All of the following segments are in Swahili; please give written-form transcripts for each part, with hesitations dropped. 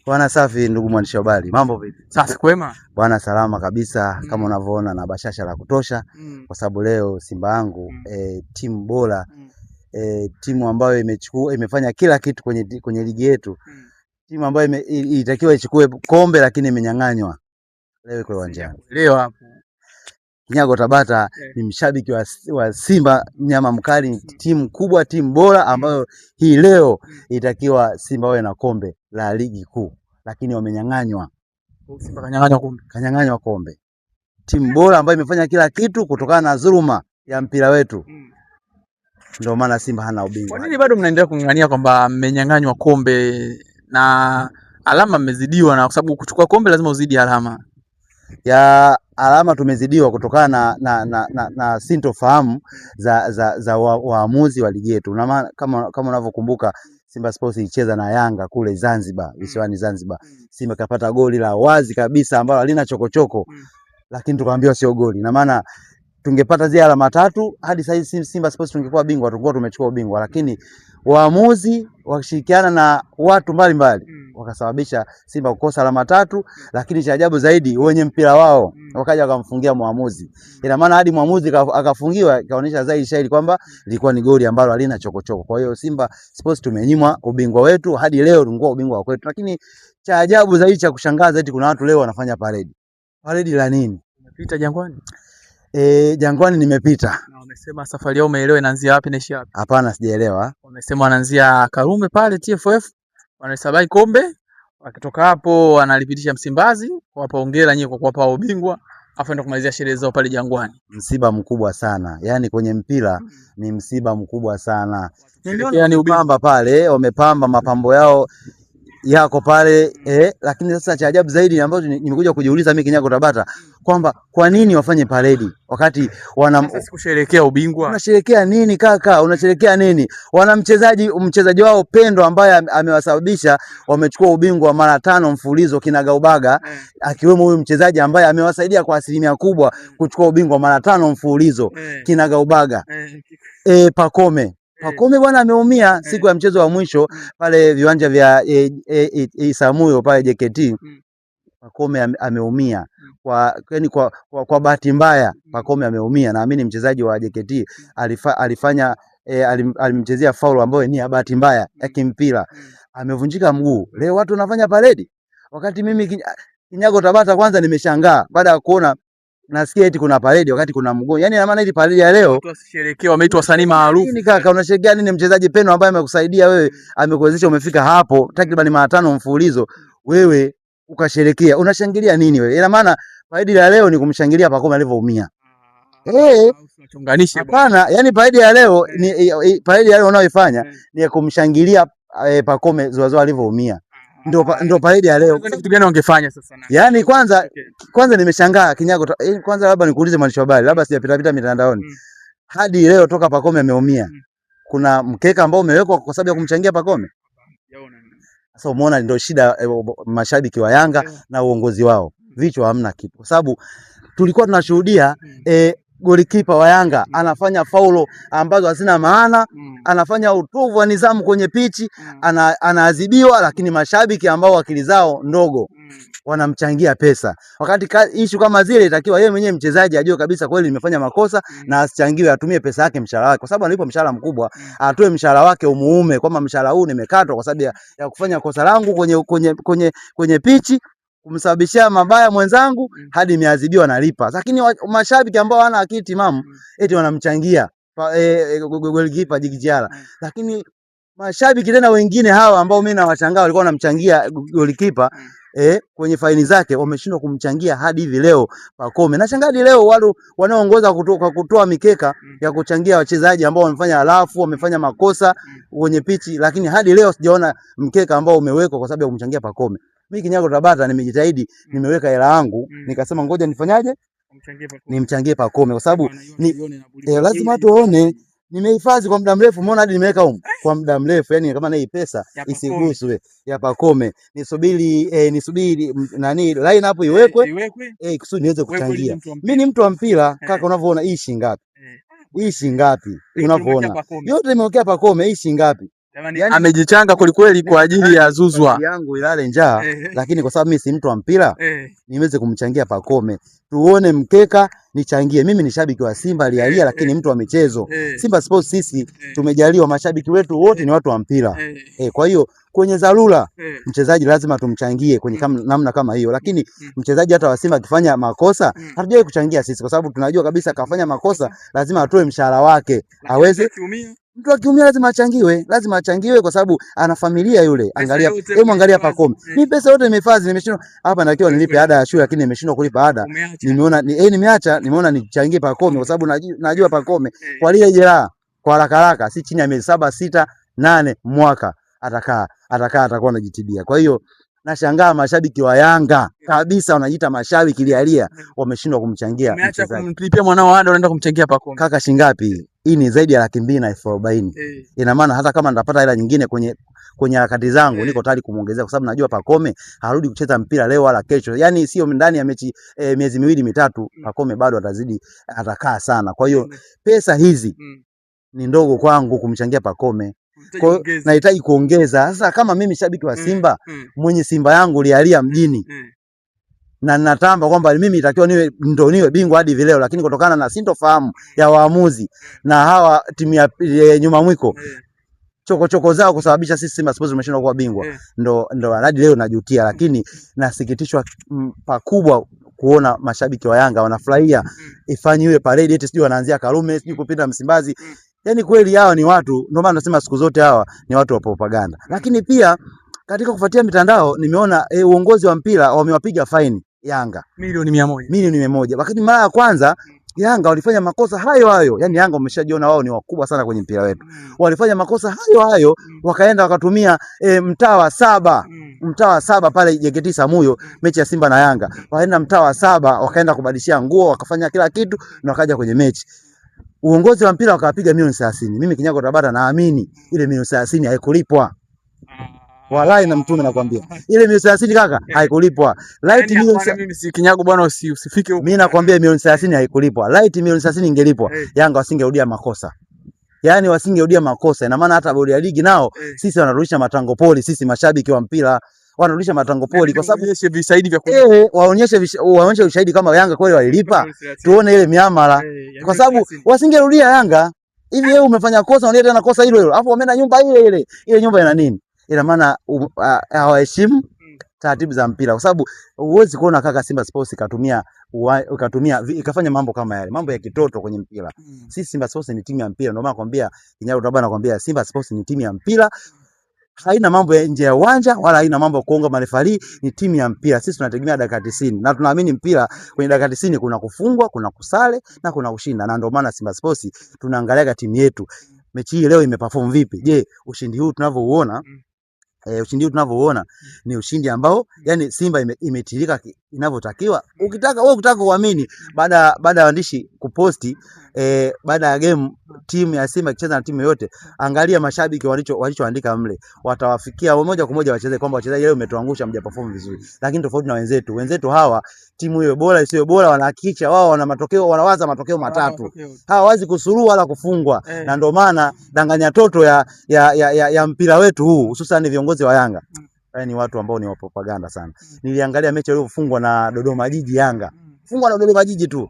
Bwana safi ndugu mwandishi wa habari. Mambo vipi? Safi kwema. Bwana salama kabisa kama unavyoona na bashasha la kutosha kwa sababu leo Simba yangu timu bora timu ambayo imefanya kila kitu kwenye ligi yetu. Timu ambayo ilitakiwa ichukue kombe lakini imenyang'anywa. Leo iko uwanjani. Leo hapo. Kinyago Tabata ni mshabiki wa Simba mnyama mkali, timu kubwa, timu bora ambayo hii leo itakiwa Simba wawe na kombe la ligi kuu lakini wamenyang'anywa. Simba kanyang'anywa kombe. Kanyang'anywa kombe. Timu bora ambayo imefanya kila kitu kutokana na dhuluma ya mpira wetu. Ndio maana Simba hana ubingwa. Kwa nini bado mnaendelea kung'ang'ania kwamba mmenyang'anywa kombe na alama mmezidiwa, na kwa sababu kuchukua kombe lazima uzidi alama? Ya alama tumezidiwa kutokana na sintofahamu za waamuzi wa ligi yetu. Na kama unavyokumbuka Simba Sports ilicheza na Yanga kule Zanzibar, visiwani Zanzibar. Simba kapata goli la wazi kabisa ambalo halina chokochoko. Lakini tukaambiwa sio goli. Na maana tungepata zile alama 3 hadi sasa Simba Sports tungekuwa bingwa, tungekuwa tumechukua ubingwa, lakini waamuzi wakishirikiana na watu mbalimbali wakasababisha Simba kukosa alama 3, lakini cha ajabu zaidi wenye mpira wao wakaja wakamfungia muamuzi. Ina maana hadi muamuzi akafungiwa, ikaonyesha zaidi shahidi kwamba ilikuwa ni goli ambalo halina chokochoko. Kwa hiyo Simba Sports tumenyimwa ubingwa wetu, hadi leo tungekuwa ubingwa wa kwetu. Lakini cha ajabu zaidi, cha kushangaza, eti kuna watu leo wanafanya paredi. Paredi la nini? Umepita Jangwani? Jangwani nimepita. Na wamesema safari yao umeelewa inaanzia wapi na ishia wapi? Hapana, sijaelewa. Wamesema wanaanzia Karume pale TFF, wanahesabai kombe, wakitoka hapo wanalipitisha Msimbazi, kuwapa hongera nyinyi kwa kuwapa ubingwa, afa ndio kumalizia sherehe zao pale Jangwani. Msiba mkubwa sana. Yaani kwenye mpira ni msiba mkubwa sana. Yaani ubamba pale, wamepamba mapambo yao yako pale lakini sasa cha ajabu zaidi ambacho nimekuja kujiuliza mimi Kinyago Tabata kwamba kwa nini wafanye paredi wakati sasa kusherehekea ubingwa? Unasherehekea nini kaka? Unasherehekea nini? Wana mchezaji wao Pendo ambaye amewasababisha wamechukua ubingwa mara 5 mfululizo kinagaubaga, akiwemo huyu mchezaji ambaye amewasaidia kwa asilimia kubwa kuchukua ubingwa mara 5 mfululizo kinagaubaga. Pacome bwana ameumia siku ya mchezo wa mwisho pale viwanja vya Isamuyo pale JKT. Pacome ameumia kwa bahati mbaya. Pacome ameumia, naamini mchezaji wa JKT alimchezea faulu ambayo ni ya bahati mbaya ya kimpira, amevunjika mguu. Leo watu wanafanya paredi wakati mimi Kinyago Tabata kwanza nimeshangaa baada ya kuona nasikia eti kuna paredi wakati kuna mgonjwa. Yaani ina maana hii paredi ya leo watu wasisherehekea, wameitwa wasanii maarufu. Nini kaka, unasherehekea nini? Mchezaji Pendo ambaye amekusaidia wewe, amekuwezesha umefika hapo takriban mara 5 mfululizo, wewe ukasherehekea. Unashangilia nini wewe? Ina maana paredi ya leo ni kumshangilia Pacome alivyoumia. Tunachonganisha hapana, yani paredi ya leo ni paredi ya leo unaoifanya ni kumshangilia Pacome zoazoa alivyoumia. Ndio paredi ya leo. Kitu gani wangefanya sasa? Yaani kwanza nimeshangaa Kinyago. Kwanza labda nikuulize mwandishi wa habari, labda sijapita mitandaoni. Hadi leo toka Pacome ameumia, kuna mkeka ambao umewekwa kwa sababu ya kumchangia Pacome? Sasa umeona ndio shida mashabiki wa Yanga na uongozi wao. Vichwa hamna kitu. Kwa sababu tulikuwa tunashuhudia golikipa wa Yanga anafanya faulo ambazo hazina maana, anafanya utovu wa nidhamu kwenye pichi, anaadhibiwa, lakini mashabiki ambao akili zao ndogo wanamchangia pesa. Wakati issue kama zile itakiwa yeye mwenyewe mchezaji ajue kabisa kweli nimefanya makosa na asichangiwe, atumie pesa yake, mshahara wake, kwa sababu analipo mshahara mkubwa, atoe mshahara wake umuume kwamba mshahara huu nimekatwa kwa sababu ya kufanya kosa langu kwenye pichi, kumsababishia mabaya mwenzangu hadi nimeadhibiwa nalipa. Lakini mashabiki ambao hana akili timamu eti wanamchangia golikipa Jigijiala. Lakini mashabiki tena wengine hawa ambao mimi nawashangaa walikuwa wanamchangia golikipa kwenye faini zake, wameshindwa kumchangia hadi hivi leo Pacome. Nashangaa hadi leo wale wanaoongoza kutoa mikeka ya kuchangia wachezaji ambao wamefanya halafu wamefanya makosa kwenye pichi, lakini hadi leo sijaona mkeka ambao umewekwa kwa sababu ya kumchangia Pacome. Mimi Kinyago Tabata nimejitahidi, nimeweka hela yangu, nikasema ngoja nifanyaje? Nimchangie Pacome kwa sababu lazima tuone. Nimehifadhi kwa muda mrefu, umeona hadi nimeweka huko kwa muda mrefu, yani kama na hii pesa isiguswe ya Pacome. Nisubiri nani line hapo iwekwe kusudi niweze kuchangia. Mimi ni mtu wa mpira kaka, unavyoona hii shilingi ngapi? Hii shilingi ngapi? Unavyoona yote nimewekea Pacome, hii shilingi ngapi? Yani amejichanga kweli kwa ajili ya Zuzwa yangu ilale njaa, lakini kwa sababu mimi si mtu wa mpira niweze kumchangia Pacome. Tuone mkeka nichangie. Mimi ni shabiki wa Simba alialia, lakini mtu wa michezo. Simba Sports sisi tumejaliwa, mashabiki wetu wote ni watu wa mpira. Kwa hiyo kwenye dharura mchezaji lazima tumchangie kwenye namna kama hiyo, lakini mchezaji hata wa Simba akifanya makosa hatujawahi kuchangia sisi, kwa sababu tunajua kabisa kafanya makosa, lazima atoe mshahara wake aweze. Mtu akiumia lazima achangiwe kwa sababu ana familia yule. Angalia, hebu angalia Pacome. Mimi pesa yote nimehifadhi, nimeshindwa hapa, natakiwa nilipe ada ya shule lakini nimeshindwa kulipa ada. Nimeona nimeacha, nimeona nichangie Pacome kwa sababu najua Pacome kwa lile jeraha kwa haraka si chini ya miezi 7, 6, 8 mwaka atakuwa anajitibia. Kwa hiyo nashangaa mashabiki wa Yanga kabisa wanajiita mashabiki lialia wameshindwa kumchangia mchezaji. Umeacha kumlipia mwanao ada unaenda kumchangia Pacome. Kaka, shingapi? Hii ni zaidi ya 240,000. Ina maana hata kama nitapata hela nyingine kwenye harakati zangu niko tayari kumuongezea, kwa sababu najua Pacome harudi kucheza mpira leo wala kesho. Yaani sio ndani ya mechi miezi 2 mitatu, Pacome bado atakaa sana. Kwa hiyo pesa hizi ni ndogo kwangu kumchangia Pacome. Kwa hiyo nahitaji kuongeza. Sasa kama mimi shabiki wa Simba mwenye Simba yangu lialia mjini na natamba kwamba mimi itakiwa niwe bingwa hadi vileo, lakini kutokana na sintofahamu ya waamuzi na hawa timu ya nyuma mwiko choko zao kusababisha sisi Simba Sports tumeshindwa kuwa bingwa, ndo hadi leo najutia. Lakini nasikitishwa pakubwa kuona mashabiki wa Yanga wanafurahia ifanye iwe parade eti sijui wanaanzia Karume sijui kupita Msimbazi. Yaani kweli hawa ni watu, ndio maana nasema siku zote hawa ni watu wa propaganda. Lakini pia katika kufuatia mitandao nimeona uongozi wa mpira wamewapiga faini Yanga milioni 100. Wakati mara ya kwanza Yanga walifanya makosa hayo. Yaani Yanga wameshajiona wao ni wakubwa sana kwenye mpira wetu. Walifanya makosa hayo wakaenda wakatumia mtaa wa saba pale JKT Samuyo, mechi ya Simba na Yanga. Waenda mtaa wa 7 wakaenda kubadilishia nguo, wakafanya kila kitu na wakaja kwenye mechi. Uongozi wa mpira wakapiga milioni 30. Mimi Kinyago Tabata naamini ile milioni 30 haikulipwa. Wallahi na mtume nakwambia. Ile milioni 30 kaka haikulipwa. Light milioni mimi si Kinyago bwana, usifike huko. Mimi nakwambia milioni 30 haikulipwa. Light milioni 30 ingelipwa. Yanga wasingerudia makosa. Yaani wasingerudia makosa. Ina maana hata bodi ya ligi nao sisi wanarudisha matango poli, sisi mashabiki wa mpira wanarudisha matango poli, kwa sababu waonyeshe visaidi vya waonyeshe ushahidi kama Yanga kweli walilipa. Tuone ile miamala. Kwa sababu wasingerudia Yanga. Hivi wewe umefanya kosa unaleta tena kosa hilo hilo. Alafu wameenda nyumba ile. Ile nyumba ina nini? Ina maana hawaheshimu taratibu za mpira, kwa sababu huwezi kuona kaka Simba Sports ikafanya mambo kama yale, mambo ya kitoto kwenye mpira. Sisi Simba Sports ni timu ya mpira, ndio maana nakwambia Kinyago Tabana, nakwambia Simba Sports ni timu ya mpira. Haina mambo ya nje ya uwanja wala haina mambo ya kuonga marefali, ni timu ya mpira. Sisi tunategemea dakika 90 na tunaamini mpira kwenye dakika 90 kuna kufungwa, kuna kusale na kuna kushinda, na ndio maana Simba Sports tunaangalia timu yetu mechi hii leo imeperform vipi. Je, ushindi huu tunavyouona ni ushindi ambao yani Simba imetirika inavyotakiwa. Ukitaka kuamini, baada ya waandishi kuposti baada ya game timu ya Simba ikicheza na timu yote, angalia mashabiki walichoandika mle, watawafikia moja kwa moja wacheze kwamba wachezaji leo umetuangusha, mjaperform vizuri. Lakini tofauti na wenzetu hawa, timu hiyo bora isiyo bora, wanahakikisha wao wana matokeo, wanawaza matokeo matatu. Hawawazi kusurua wala kufungwa. Na ndio maana danganya toto ya mpira wetu huu, hususan viongozi wa Yanga ni watu ambao ni wa propaganda sana. Niliangalia mechi iliyofungwa na Dodoma Jiji, Yanga fungwa na Dodoma Jiji tu.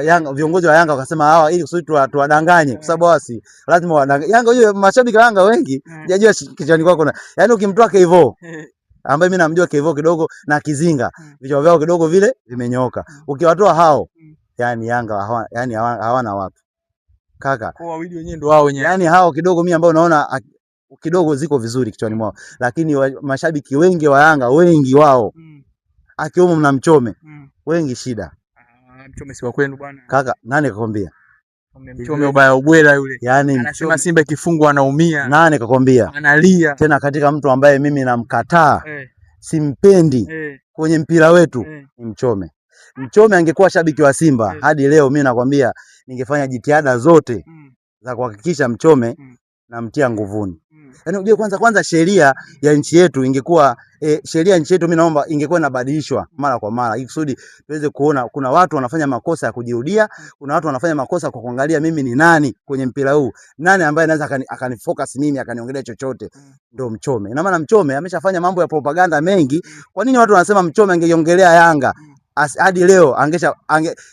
Yanga, viongozi wa Yanga wakasema hawa ili kusudi tuwadanganye, kwa sababu wasi lazima wadanganye. Yanga hiyo, mashabiki wa Yanga wengi hajajua kichwani kwako, yaani ukimtoa Kevo ambaye mimi namjua Kevo kidogo na Kizinga, vichwa vyao kidogo vile vimenyooka, ukiwatoa hao yani Yanga hawana watu kaka, kwa wawili wenyewe ndio wao wenyewe, yani hao kidogo mimi ambao naona kidogo ziko vizuri kichwani mwao, lakini mashabiki wengi wa Yanga wengi wao akiwemo mna Mchome wengi shida. Mchome si wa kwenu bwana kaka, nani kakwambia? Mchome ubaya ubwela yule, yani anasema Simba ikifungwa anaumia. Nani kakwambia? Analia tena katika mtu ambaye mimi namkataa simpendi kwenye mpira wetu ni Mchome. Mchome angekuwa shabiki wa Simba hadi leo, mimi nakwambia ningefanya jitihada zote za kuhakikisha Mchome namtia nguvuni. Yaani unajua kwanza sheria ya nchi yetu ingekuwa sheria ya nchi yetu mimi naomba ingekuwa inabadilishwa mara kwa mara ili kusudi tuweze kuona kuna watu wanafanya makosa ya kujirudia, kuna watu wanafanya makosa kwa kuangalia mimi ni nani kwenye mpira huu. Nani ambaye anaweza akanifocus mimi akaniongelea chochote, ndio Mchome. Ina maana Mchome ameshafanya mambo ya propaganda mengi. Kwa nini watu wanasema Mchome angeiongelea Yanga? Hadi leo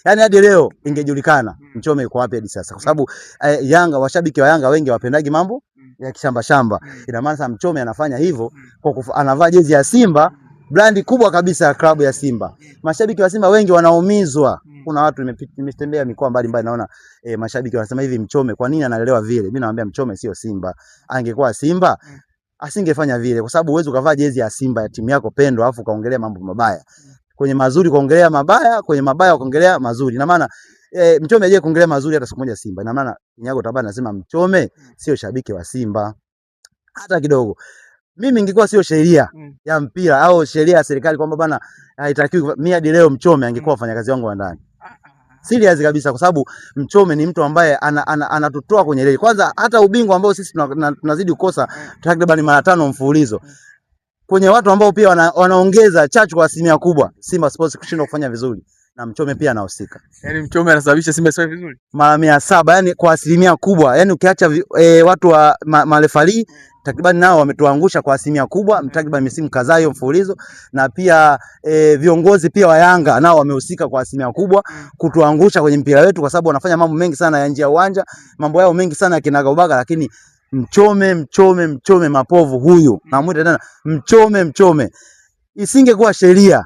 yani hadi leo ingejulikana Mchome yuko wapi hadi sasa, kwa sababu Yanga, washabiki wa Yanga wengi wapendagi mambo ya kishamba shamba. Ina maana sasa Mchome anafanya hivyo kwa anavaa jezi ya Simba, brandi kubwa kabisa ya klabu ya Simba. Mashabiki wa Simba wengi wanaumizwa. Kuna watu nimetembea mikoa mbalimbali naona mashabiki wanasema hivi, Mchome kwa nini analelewa vile? Mimi naambia Mchome sio Simba. Angekuwa Simba asingefanya vile, kwa sababu huwezi ukavaa jezi ya Simba ya timu yako pendwa afu kaongelea mambo mabaya. Kwenye mazuri kuongelea mabaya, kwenye mabaya kuongelea mazuri. Ina maana Mchome aje kuongelea mazuri hata siku moja Simba. Ina maana Kinyago Tabana anasema Mchome sio shabiki wa Simba hata kidogo. Mimi ningekuwa sio sheria ya mpira au sheria ya serikali kwamba bana haitakiwi, mimi hadi leo Mchome angekuwa mfanyakazi wangu wa ndani. Serious kabisa, kwa sababu Mchome ni mtu ambaye anatutoa kwenye reli. Kwanza hata ubingwa ambao sisi tunazidi kukosa takriban mara 5 mfululizo. Kwenye watu ambao pia wanaongeza chachu kwa asilimia kubwa Simba Sports kushindwa kufanya vizuri, na Mchome pia anahusika. Yaani Mchome anasababisha Simba isifanye vizuri mara 700, yani kwa asilimia kubwa. Yani ukiacha watu wa marefali takriban nao wametuangusha kwa asilimia kubwa takriban misimu kadhaa hiyo mfululizo, na pia viongozi pia wa Yanga nao wamehusika kwa asilimia kubwa kutuangusha kwenye mpira wetu, kwa sababu wanafanya mambo mengi sana ya nje ya uwanja, mambo yao mengi sana ya kinagaubaga. Lakini Mchome mapovu huyu, namuita tena Mchome, isingekuwa sheria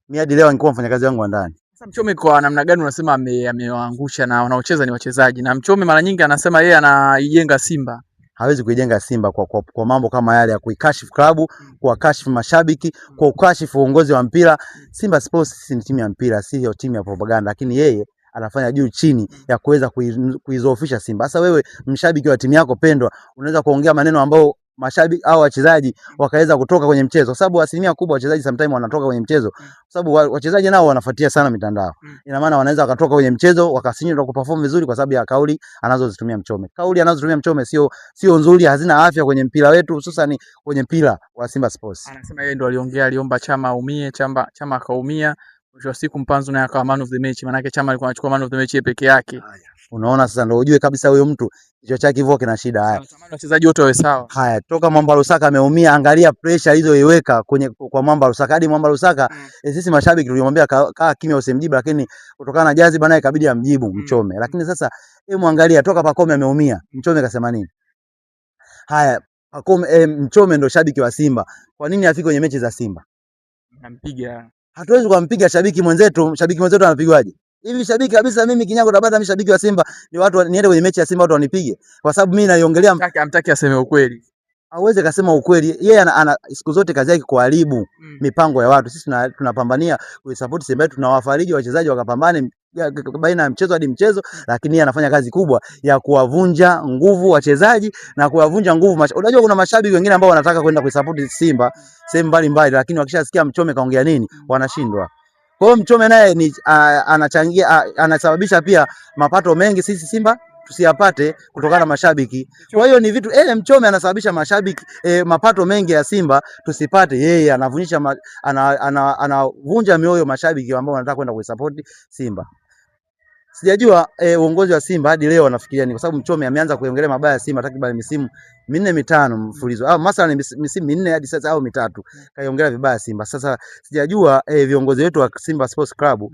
mimi hadi leo ningekuwa mfanyakazi wangu wa ndani. Sasa Mchome kwa namna gani unasema amewaangusha na wanaocheza ni wachezaji? Na Mchome mara nyingi anasema yeye anaijenga Simba. Hawezi kuijenga Simba kwa mambo kama yale ya kuikashifu klabu, kuwakashifu mashabiki, kwa ukashifu uongozi wa mpira. Simba Sports ni timu ya mpira, sio timu ya propaganda, lakini yeye anafanya juu chini ya kuweza kuizoofisha Simba. Sasa wewe mshabiki wa timu yako pendwa unaweza kuongea maneno ambayo mashabiki au wachezaji wakaweza kutoka kwenye mchezo, kwa sababu asilimia kubwa wachezaji sometimes wanatoka kwenye mchezo, kwa sababu wachezaji nao wanafuatia sana mitandao. Ina maana wanaweza wakatoka kwenye mchezo wakashindwa kuperform vizuri kwa sababu ya kauli anazozitumia Mchome. Kauli anazozitumia Mchome sio nzuri, hazina afya kwenye mpira wetu, hususan kwenye mpira wa Simba Sports. Anasema yeye ndo aliomba Chama aumie, Chama akaumia. Mwisho wa siku Mpanzu naye akawa man of the match, maana yake Chama alikuwa anachukua man of the match yeye peke yake. Unaona sasa ndio ujue kabisa huyo mtu kichwa chake hivyo kina shida. Haya, wachezaji wote wawe sawa. Haya, toka Mwamba Lusaka ameumia, angalia pressure alizoiweka kwa Mwamba Lusaka. Hadi Mwamba Lusaka sisi mashabiki tulimwambia kaa kimya usimjibu, lakini kutokana na jazi bana ikabidi amjibu Mchome. Lakini sasa hebu angalia toka Pacome ameumia, Mchome kasema nini? Haya, Pacome Mchome ndo shabiki wa Simba. Kwa nini afike kwenye mechi za Simba? Nampiga. Hatuwezi kumpiga shabiki mwenzetu. Shabiki mwenzetu anapigwaje? Hivi shabiki kabisa mimi Kinyago Tabata mimi shabiki wa Simba ni watu niende kwenye mechi ya Simba watu wanipige kwa sababu mimi naiongelea. Amtaki aseme ukweli. Hawezi kusema ukweli. Yeye ana siku zote kazi yake kuharibu mipango ya watu. Sisi tunapambania kuisupport Simba, tunawafariji wachezaji wakapambane baina ya mchezo hadi mchezo, lakini yeye anafanya kazi kubwa ya kuwavunja nguvu wachezaji na kuwavunja nguvu. Unajua kuna mashabiki wengine ambao wanataka kwenda kuisupport Simba sehemu mbalimbali, lakini wakishasikia Mchome kaongea nini wanashindwa. Kwa hiyo Mchome naye ni anachangia, anasababisha pia mapato mengi sisi Simba tusiyapate kutokana na mashabiki. Kwa hiyo ni vitu Mchome anasababisha mashabiki mapato mengi ya Simba tusipate, yeye anavunjisha anavunja mioyo mashabiki ambao wanataka kwenda kuisupport Simba. Sijajua uongozi wa Simba hadi leo wanafikiria ni kwa sababu Mchome ameanza kuongelea mabaya ya Simba takriban misimu 4-5 mfululizo. Au masala ni misimu 4 hadi sasa au 3 kaiongelea vibaya Simba. Sasa sijajua viongozi wetu wa Simba Sports Club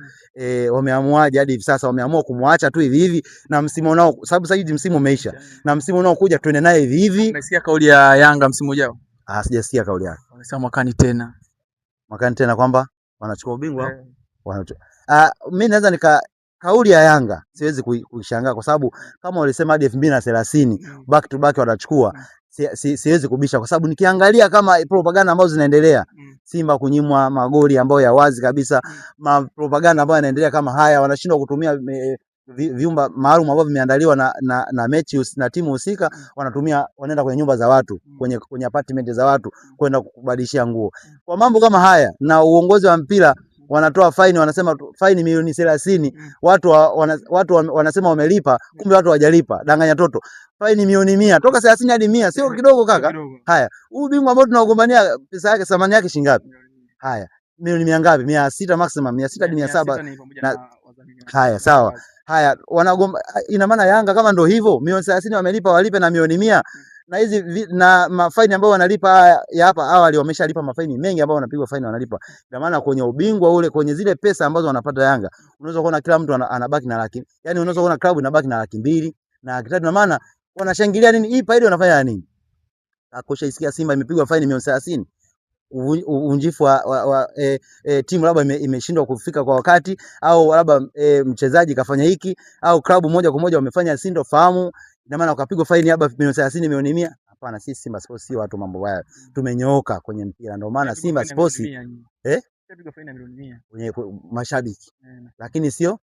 wameamuaje hadi hivi sasa, wameamua kumwacha tu hivi hivi na msimu unao, sababu sasa hivi msimu umeisha na msimu unaokuja tuende naye hivi hivi. Umesikia kauli ya Yanga msimu ujao? Sijasikia kauli yake. Wamesema mwakani tena kwamba wanachukua ubingwa. Mimi naweza kauli ya Yanga siwezi kuishangaa kwa sababu kama walisema hadi 2030 back to back watachukua, siwezi kubisha kwa sababu nikiangalia kama propaganda ambazo zinaendelea Simba kunyimwa magoli ambayo ya wazi kabisa, propaganda ambayo yanaendelea kama haya, wanashindwa kutumia vyumba maalum ambavyo vimeandaliwa na mechi na timu husika, wanaenda kwenye nyumba za watu, kwenye apartment za watu kwenda kubadilishia nguo. Kwa mambo kama haya na uongozi wa mpira wanatoa faini, wanasema faini milioni 30, watu wanasema wamelipa, kumbe watu hawajalipa. Danganya toto. Faini milioni 100, toka 30 hadi 100, sio kidogo kaka. Haya, huyu bingwa ambao tunagombania pesa yake, thamani yake shilingi ngapi? Haya, milioni 100 ngapi? 600 maximum, 600 hadi 700. Haya, sawa. Haya, wanagomba. Ina maana Yanga kama ndio hivyo, milioni 30 wamelipa, walipe na milioni 100. Na hizi na mafaini ambayo wanalipa ya hapa awali, wameshalipa mafaini mengi ambayo wanapigwa faini wanalipa. Ina maana kwenye ubingwa ule, kwenye zile pesa ambazo wanapata Yanga, unaweza kuona kila mtu anabaki na laki. Yaani unaweza kuona klabu inabaki na 200,000 na 300,000. Ina maana wanashangilia nini? Hii faida wanafanya nini? Akosha isikia Simba imepigwa faini milioni 30. Unjifu wa timu labda imeshindwa kufika kwa wakati, au labda mchezaji kafanya hiki, au klabu moja kwa moja wamefanya sintofahamu, ina maana wakapigwa faini labda milioni 30, milioni 100. Hapana, sisi Simba Sports si watu mambo haya. Tumenyooka kwenye mpira, ndio maana Simba Sports pigwa faini ya milioni 100 kwenye mashabiki. Lakini sio,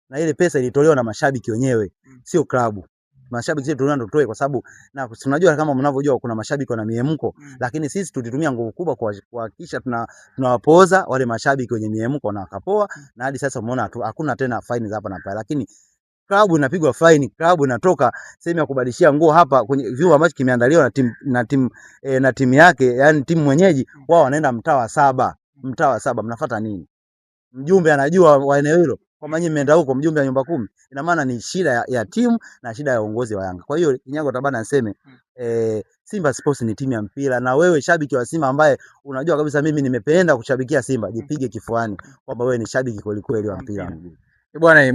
na ile pesa ilitolewa na mashabiki wenyewe, sio klabu. Mashabiki sisi tunataka tutoe, kwa sababu na tunajua kama mnavyojua kuna mashabiki wana miemko, lakini sisi tulitumia nguvu kubwa kuhakikisha tunawapoza wale mashabiki wenye miemko na wakapoa, na hadi sasa umeona hakuna tena faini za hapa na pale. Lakini klabu inapigwa faini, klabu inatoka sehemu ya kubadilishia nguo hapa kwenye vyuo ambacho kimeandaliwa na timu yake, yani timu mwenyeji, wao wanaenda mtaa wa 7. Mtaa wa 7 mnafuata nini? Mjumbe anajua wa eneo hilo kwamba nyinyi mmeenda huko, mjumbe wa nyumba 10. Ina maana ni shida ya timu na shida ya uongozi wa Yanga. Kwa hiyo Kinyago Tabana niseme Simba Sports ni timu ya mpira, na wewe shabiki wa Simba ambaye unajua kabisa mimi nimependa kushabikia Simba, jipige kifuani kwamba wewe ni shabiki kweli kweli wa mpira. Bwana